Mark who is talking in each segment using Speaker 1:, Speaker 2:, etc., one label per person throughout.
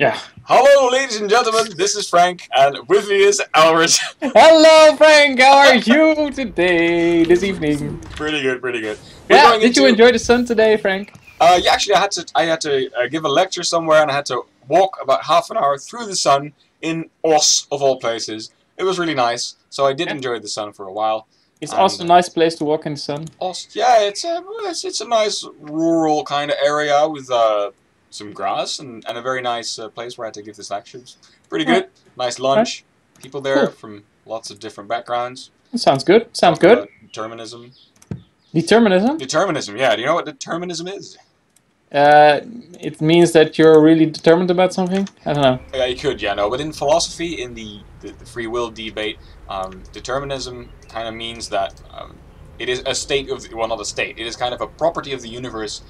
Speaker 1: Yeah.
Speaker 2: Hello, ladies and gentlemen. This is Frank, and with me is Albert.
Speaker 1: Hello, Frank. How are you today? This evening.
Speaker 2: Pretty good, pretty good. We're
Speaker 1: Yeah.
Speaker 2: going
Speaker 1: Did you
Speaker 2: into.
Speaker 1: enjoy the sun today, Frank?
Speaker 2: Yeah, actually, I had to give a lecture somewhere, and I had to walk about half an hour through the sun in Os of all places. It was really nice, so I did
Speaker 1: Yeah.
Speaker 2: enjoy the sun for a while.
Speaker 1: It's
Speaker 2: And,
Speaker 1: also a nice place to walk in the sun.
Speaker 2: Os, yeah, it's a nice rural kind of area with some grass and a very nice place where I had to give this lecture. It was pretty good. Nice lunch. People there
Speaker 1: Cool.
Speaker 2: from lots of different backgrounds.
Speaker 1: Sounds good. Sounds
Speaker 2: Talking
Speaker 1: good.
Speaker 2: about determinism.
Speaker 1: Determinism?
Speaker 2: Determinism, yeah. Do you know what determinism is?
Speaker 1: It means that you're really determined about something? I don't know.
Speaker 2: Yeah, you could, yeah, no. But in philosophy, in the free will debate, determinism kind of means that it is a state of, well, not a state, it is kind of a property of the universe.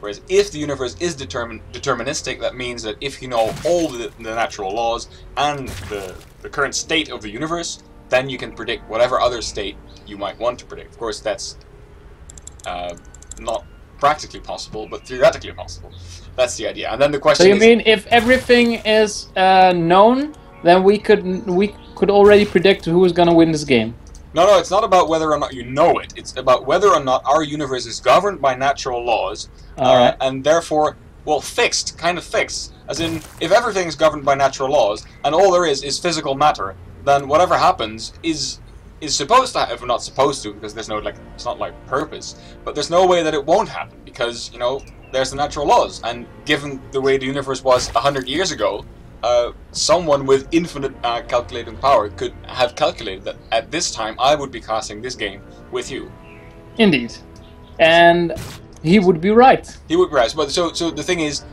Speaker 2: Whereas if the universe is deterministic, that means that if you know all the natural laws and the current state of the universe, then you can predict whatever other state you might want to predict. Of course, that's not practically possible, but theoretically possible. That's the idea. And then the question
Speaker 1: So you
Speaker 2: is,
Speaker 1: mean if everything is known, then we could already predict who is gonna win this game?
Speaker 2: no, it's not about whether or not you know it. It's about whether or not our universe is governed by natural laws,
Speaker 1: Alright.
Speaker 2: and therefore, well, fixed, kind of fixed. As in, if everything is governed by natural laws, and all there is physical matter, then whatever happens is supposed to happen, not supposed to, because there's no, like, it's not like purpose, but there's no way that it won't happen, because, you know, there's the natural laws, and given the way the universe was 100 years ago, someone with infinite calculating power could have calculated that at this time I would be casting this game with you.
Speaker 1: Indeed. And he would be right.
Speaker 2: He would be right. But so the thing is,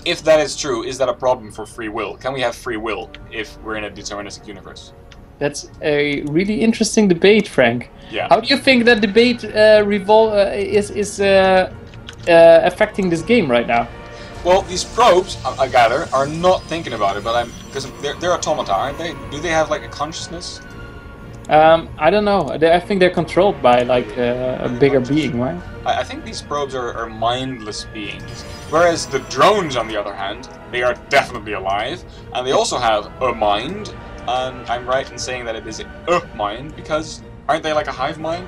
Speaker 2: if that is true, is that a problem for free will? Can we have free will if we're in a deterministic universe?
Speaker 1: That's a really interesting debate, Frank.
Speaker 2: Yeah.
Speaker 1: How do you think that debate is affecting this game right now?
Speaker 2: Well, these probes, I gather, are not thinking about it, but because they're automata, aren't they? Do they have like a consciousness?
Speaker 1: I don't know. I think they're controlled by like a bigger being, right?
Speaker 2: I think these probes are mindless beings, whereas the drones, on the other hand, they are definitely alive, and they also have a mind. And I'm right in saying that it is a mind, because aren't they like a hive mind?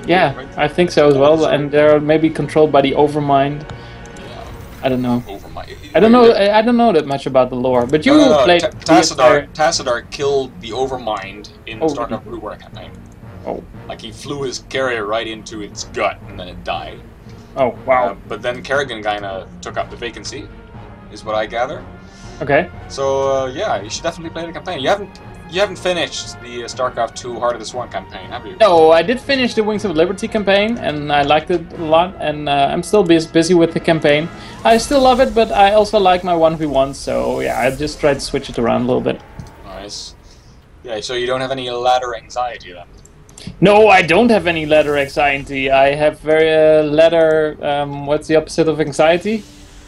Speaker 1: Yeah,
Speaker 2: right?
Speaker 1: I think so as well, and they're maybe controlled by the overmind.
Speaker 2: Yeah.
Speaker 1: I don't know.
Speaker 2: Overmind.
Speaker 1: I don't know. I don't know that much about the lore, but you played.
Speaker 2: Tassadar killed the overmind in StarCraft Blue War campaign.
Speaker 1: Oh.
Speaker 2: Like he flew his carrier right into its gut, and then it died.
Speaker 1: Oh wow.
Speaker 2: But then Kerrigan kinda took up the vacancy, is what I gather.
Speaker 1: Okay.
Speaker 2: So yeah, you should definitely play the campaign. You haven't finished the StarCraft 2 Heart of the Swarm campaign, have you?
Speaker 1: No, I did finish the Wings of Liberty campaign, and I liked it a lot. And I'm still busy with the campaign. I still love it, but I also like my 1v1. So yeah, I just tried to switch it around a little bit.
Speaker 2: Nice. Yeah. So you don't have any ladder anxiety then?
Speaker 1: No, I don't have any ladder anxiety. I have very ladder. What's the opposite of anxiety?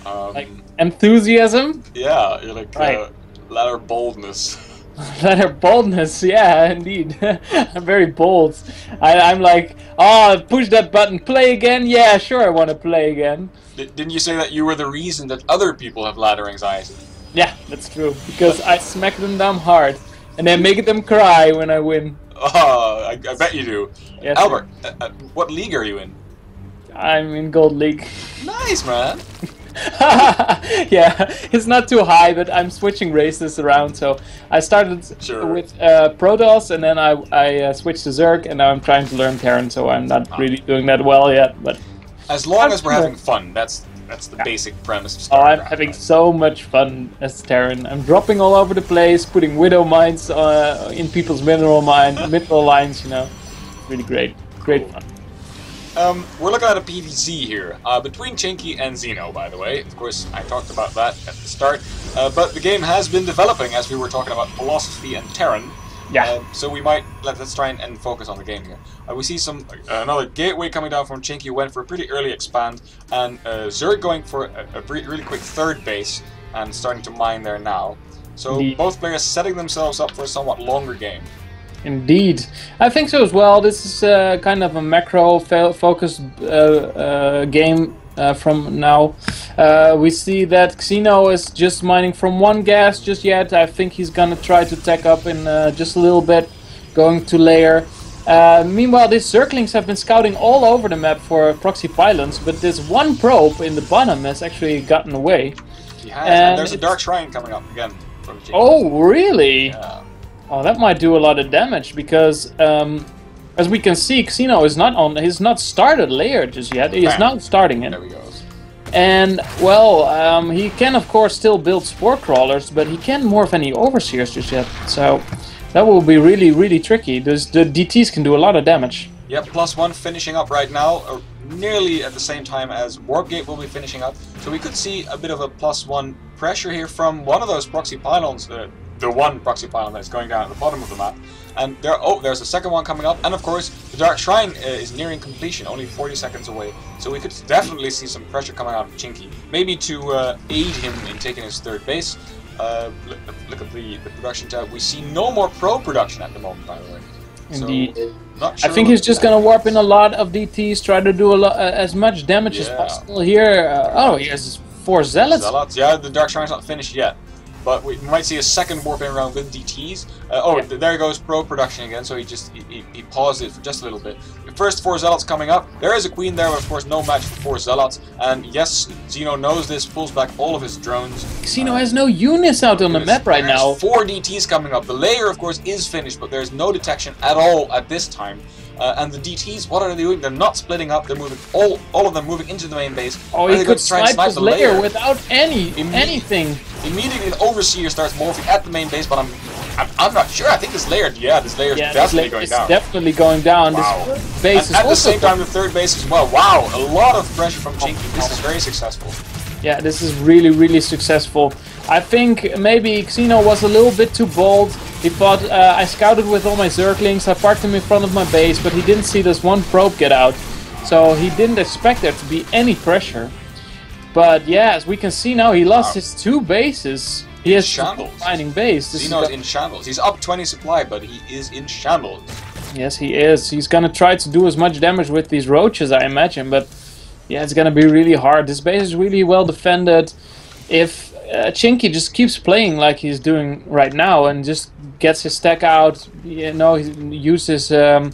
Speaker 1: Like enthusiasm.
Speaker 2: Yeah, you're like
Speaker 1: Right.
Speaker 2: ladder boldness.
Speaker 1: Ladder boldness, yeah, indeed. I'm very bold. I'm like, oh, push that button, play again? Yeah, sure, I want to play again.
Speaker 2: Didn't you say that you were the reason that other people have ladder anxiety?
Speaker 1: Yeah, that's true, because I smack them down hard, and then make them cry when I win.
Speaker 2: Oh, I bet you do.
Speaker 1: Yes,
Speaker 2: Albert, what league are you in?
Speaker 1: I'm in Gold League.
Speaker 2: Nice, man.
Speaker 1: Yeah, it's not too high, but I'm switching races around. So I started with Protoss, and then I switched to Zerg, and now I'm trying to learn Terran. So I'm not really doing that well yet. But
Speaker 2: as long as we're having fun, that's the basic premise of StarCraft.
Speaker 1: Oh, I'm having so much fun as Terran. I'm dropping all over the place, putting Widow mines in people's mineral lines. You know, really great fun.
Speaker 2: We're looking at a PvZ here, between ChinkYY and Xeno, by the way. Of course, I talked about that at the start, but the game has been developing as we were talking about philosophy and Terran.
Speaker 1: Yeah.
Speaker 2: So we might, let's try and focus on the game here. We see another gateway coming down from ChinkYY, went for a pretty early expand, and Zerg going for a really quick third base, and starting to mine there now. So
Speaker 1: Indeed.
Speaker 2: Both players setting themselves up for a somewhat longer game.
Speaker 1: Indeed, I think so as well. This is kind of a macro-focused game from now. We see that Xeno is just mining from one gas just yet. I think he's gonna try to tech up in just a little bit, going to layer. Meanwhile, these Zerglings have been scouting all over the map for proxy pylons, but this one probe in the bottom has actually gotten away.
Speaker 2: Yeah, and there's a Dark Shrine coming up again. From
Speaker 1: oh, really?
Speaker 2: Yeah.
Speaker 1: Oh, that might do a lot of damage because, as we can see, Xeno is not on. He's not started layer just yet. He is now starting it.
Speaker 2: There we go.
Speaker 1: And well, he can of course still build spore crawlers, but he can't morph any overseers just yet. So that will be really, really tricky. The DTs can do a lot of damage.
Speaker 2: Yep, +1 finishing up right now, nearly at the same time as Warp Gate will be finishing up. So we could see a bit of a +1 pressure here from one of those proxy pylons, the one proxy pylon that's going down at the bottom of the map. And there's a second one coming up, and of course the Dark Shrine is nearing completion, only 40 seconds away. So we could definitely see some pressure coming out of Chinky, maybe to aid him in taking his third base. Look at the production tab. We see no more pro production at the moment, by the way.
Speaker 1: Indeed.
Speaker 2: So, not sure
Speaker 1: I think he's just gonna warp in a lot of DTs, try to do as much damage as possible here. Oh, he has 4 Zealots.
Speaker 2: Yeah, the Dark Shrine's not finished yet. But we might see a second warping round with DTs. There goes pro production again, so he paused it for just a little bit. The first 4 Zealots coming up. There is a Queen there, but of course no match for 4 Zealots. And yes, Xeno knows this, pulls back all of his drones.
Speaker 1: Xeno has no units out on the map right now.
Speaker 2: 4 DTs coming up. The layer, of course, is finished, but there's no detection at all at this time. And the DTs, what are they doing? They're not splitting up. They're moving all of them moving into the main base.
Speaker 1: Oh, he could snipe his layer without anything.
Speaker 2: Immediately, an Overseer starts morphing at the main base, but I'm not sure. I think this layer, is definitely going down.
Speaker 1: Definitely going down.
Speaker 2: Wow.
Speaker 1: This base
Speaker 2: and
Speaker 1: is
Speaker 2: at the same time, the third base as well. Wow, a lot of pressure from Chinky. This is very successful.
Speaker 1: Yeah, this is really, really successful. I think maybe Xeno was a little bit too bold. He thought, I scouted with all my Zerglings, I parked them in front of my base, but he didn't see this one probe get out. So he didn't expect there to be any pressure. But yeah, as we can see now, he lost his 2 bases. He has
Speaker 2: shambles.
Speaker 1: Mining base.
Speaker 2: Xeno's in shambles. He's up 20 supply, but he is in shambles.
Speaker 1: Yes, he is. He's gonna try to do as much damage with these roaches, I imagine, but yeah, it's gonna be really hard. This base is really well defended. If Chinky just keeps playing like he's doing right now and just gets his stack out, he uses a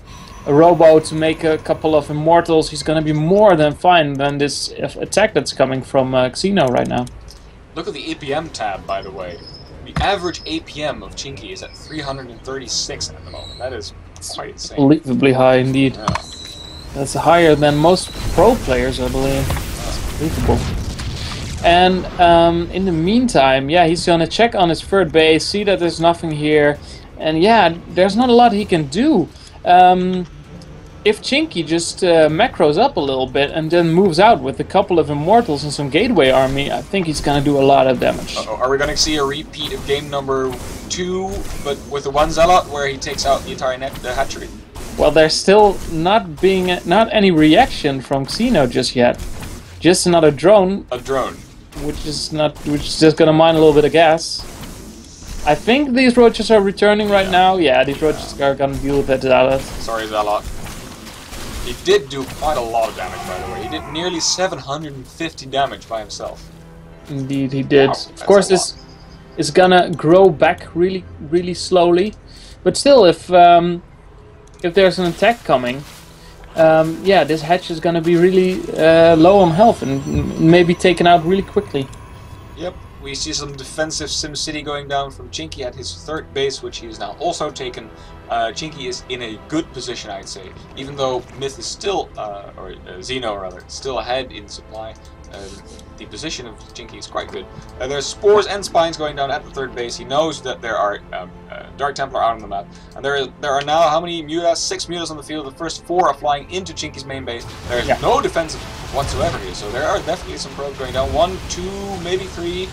Speaker 1: robo to make a couple of immortals, he's gonna be more than fine than this attack that's coming from Xeno right now.
Speaker 2: Look at the APM tab, by the way. The average APM of Chinky is at 336 at the moment. That is quite insane.
Speaker 1: Unbelievably high indeed.
Speaker 2: Yeah.
Speaker 1: That's higher than most pro players, I believe. That's unbelievable. And in the meantime, yeah, he's gonna check on his third base, see that there's nothing here, and yeah, there's not a lot he can do. If Chinky just macros up a little bit and then moves out with a couple of immortals and some gateway army, I think he's gonna do a lot of damage.
Speaker 2: Are we gonna see a repeat of game number 2, but with the 1 Zealot where he takes out the entire the hatchery?
Speaker 1: Well, there's still not any reaction from Xeno just yet. Just another drone.
Speaker 2: A drone.
Speaker 1: Which is just gonna mine a little bit of gas. I think these roaches are returning right now. Yeah, these roaches are gonna deal with that Zealot.
Speaker 2: Sorry, Zealot. He did do quite a lot of damage, by the way. He did nearly 750 damage by himself.
Speaker 1: Indeed, he did.
Speaker 2: Wow,
Speaker 1: of course, this is gonna grow back really, really slowly. But still, if there's an attack coming, yeah, this hatch is gonna be really low on health and maybe taken out really quickly.
Speaker 2: Yep, we see some defensive SimCity going down from Chinky at his third base, which he has now also taken. Chinky is in a good position, I'd say, even though Myth is still, or Xeno rather, still ahead in supply. The position of Chinky is quite good. There's Spores and Spines going down at the third base. He knows that there are Dark Templar out on the map. And there are now, how many mutas? 6 mutas on the field. The first 4 are flying into Chinky's main base. There is no defense whatsoever here. So there are definitely some probes going down. 1, 2, maybe 3.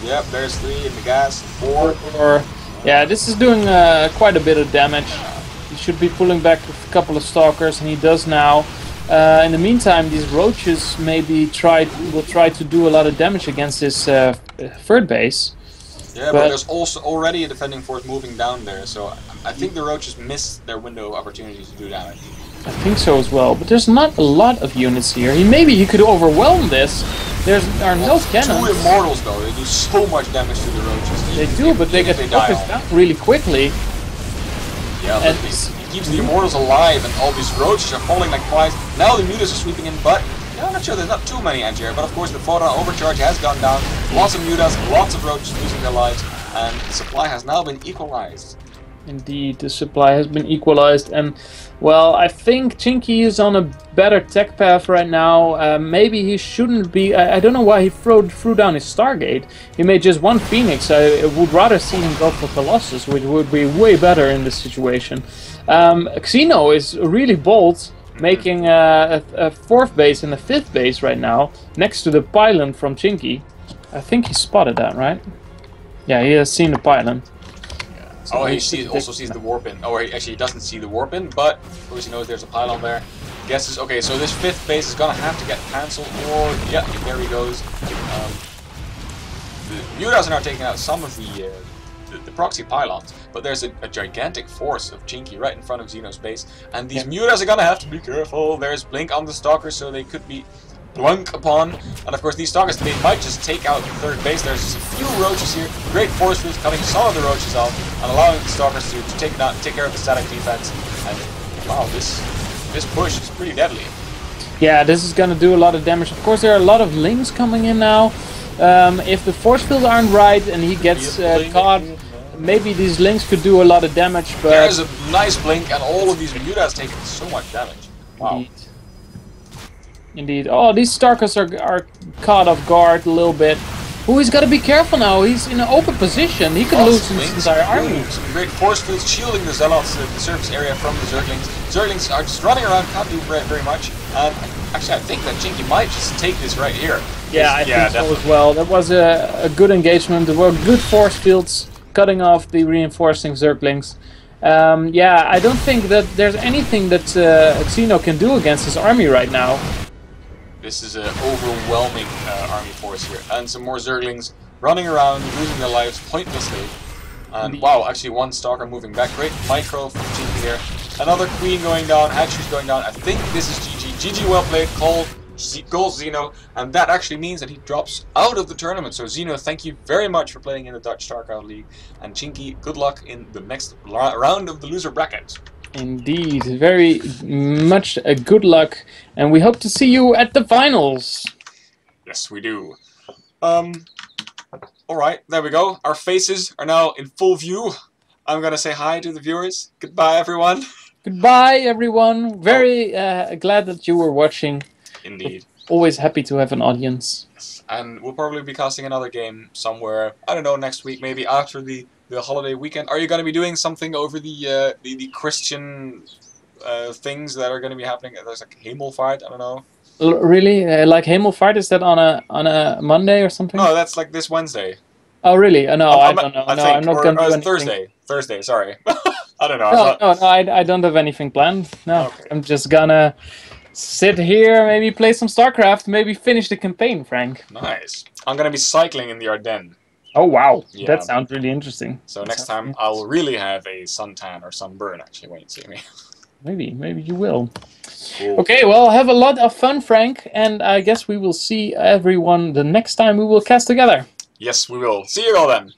Speaker 2: Yep, there's 3 in the gas. 4.
Speaker 1: Yeah, this is doing quite a bit of damage. He should be pulling back a couple of stalkers, and he does now. In the meantime, these roaches maybe will try to do a lot of damage against this third base.
Speaker 2: Yeah, but there's also already a defending force moving down there, so I think the roaches missed their window of opportunity to do damage.
Speaker 1: I think so as well, but there's not a lot of units here. Maybe he could overwhelm this. There are no cannons.
Speaker 2: Two Immortals though, they do so much damage to the roaches.
Speaker 1: They do, but they get focused down really quickly.
Speaker 2: Yeah, but he keeps the Immortals alive, and all these roaches are falling like flies. Now the Mutas are sweeping in, but yeah, I'm not sure there's not too many anti-air. But of course the photon overcharge has gone down. Lots of Mutas, lots of roaches losing their lives, and the supply has now been equalized.
Speaker 1: Indeed, the supply has been equalized, and well, I think ChinkYY is on a better tech path right now. Maybe he shouldn't be. I don't know why he threw down his Stargate. He made just one Phoenix. I would rather see him go for Colossus, which would be way better in this situation. Xeno is really bold, making a 4th base and a 5th base right now next to the pylon from ChinkYY. I think he spotted that, right? Yeah, he has seen the pylon.
Speaker 2: So oh, he also sees the warp in. Oh, he actually doesn't see the warp in, but of course he knows there's a pylon there. Guesses. Okay, so this 5th base is gonna have to get cancelled, or yeah, there he goes. The Mutas are now taking out some of the proxy pylons, but there's a gigantic force of ChinkYY right in front of Xeno's base, and these Mutas are gonna have to be careful. There's Blink on the Stalkers, so they could be blunk upon, and of course these Stalkers, they might just take out the 3rd base. There's just a few roaches here, great force fields cutting some of the roaches off, and allowing the Stalkers to take care of the static defense, and wow, this push is pretty deadly.
Speaker 1: Yeah, this is gonna do a lot of damage. Of course there are a lot of links coming in now. If the force fields aren't right and he gets caught, maybe these links could do a lot of damage, but...
Speaker 2: There's a nice blink, and all of these Mutas taking so much damage. Wow.
Speaker 1: Indeed. Oh, these Stalkers are caught off guard a little bit. Oh, he's got to be careful now. He's in an open position. He could lose his entire army.
Speaker 2: Some great force fields shielding the Zealots, the surface area from the Zerglings. Zerglings are just running around, can't do very much. Actually, I think that ChinkYY might just take this right here.
Speaker 1: Yeah, I think so as well. That was a good engagement. There were good force fields cutting off the reinforcing Zerglings. Yeah, I don't think that there's anything that Xeno can do against his army right now.
Speaker 2: This is an overwhelming army force here, and some more Zerglings running around, losing their lives pointlessly. And wow, actually one Stalker moving back. Great micro from ChinkYY here. Another Queen going down, Hatcheries going down. I think this is GG. GG well played, goals Xeno, and that actually means that he drops out of the tournament. So Xeno, thank you very much for playing in the Dutch StarCraft League, and ChinkYY, good luck in the next round of the loser bracket.
Speaker 1: Indeed, very much a good luck, and we hope to see you at the finals.
Speaker 2: Yes, we do. Alright, there we go. Our faces are now in full view. I'm gonna say hi to the viewers. Goodbye, everyone.
Speaker 1: Goodbye, everyone. Very glad that you were watching.
Speaker 2: Indeed.
Speaker 1: Always happy to have an audience.
Speaker 2: Yes. And we'll probably be casting another game somewhere, I don't know, next week, maybe after the holiday weekend. Are you going to be doing something over the Christian things that are going to be happening? There's like Hemelvaart, I don't know.
Speaker 1: Really? Like Hemelvaart, is that on a Monday or something?
Speaker 2: No, that's like this Wednesday.
Speaker 1: Oh, really? No, I don't know. I'm not going to do anything.
Speaker 2: Thursday, sorry. I don't know.
Speaker 1: No, I don't have anything planned. No, okay. I'm just gonna sit here, maybe play some StarCraft, maybe finish the campaign, Frank.
Speaker 2: Nice. I'm going to be cycling in the Ardennes.
Speaker 1: Oh, wow. Yeah. That sounds really interesting.
Speaker 2: So next time I'll really have a suntan or sunburn, actually, when you see me.
Speaker 1: Maybe you will.
Speaker 2: Cool.
Speaker 1: Okay, well, have a lot of fun, Frank, and I guess we will see everyone the next time we will cast together.
Speaker 2: Yes, we will. See you all then.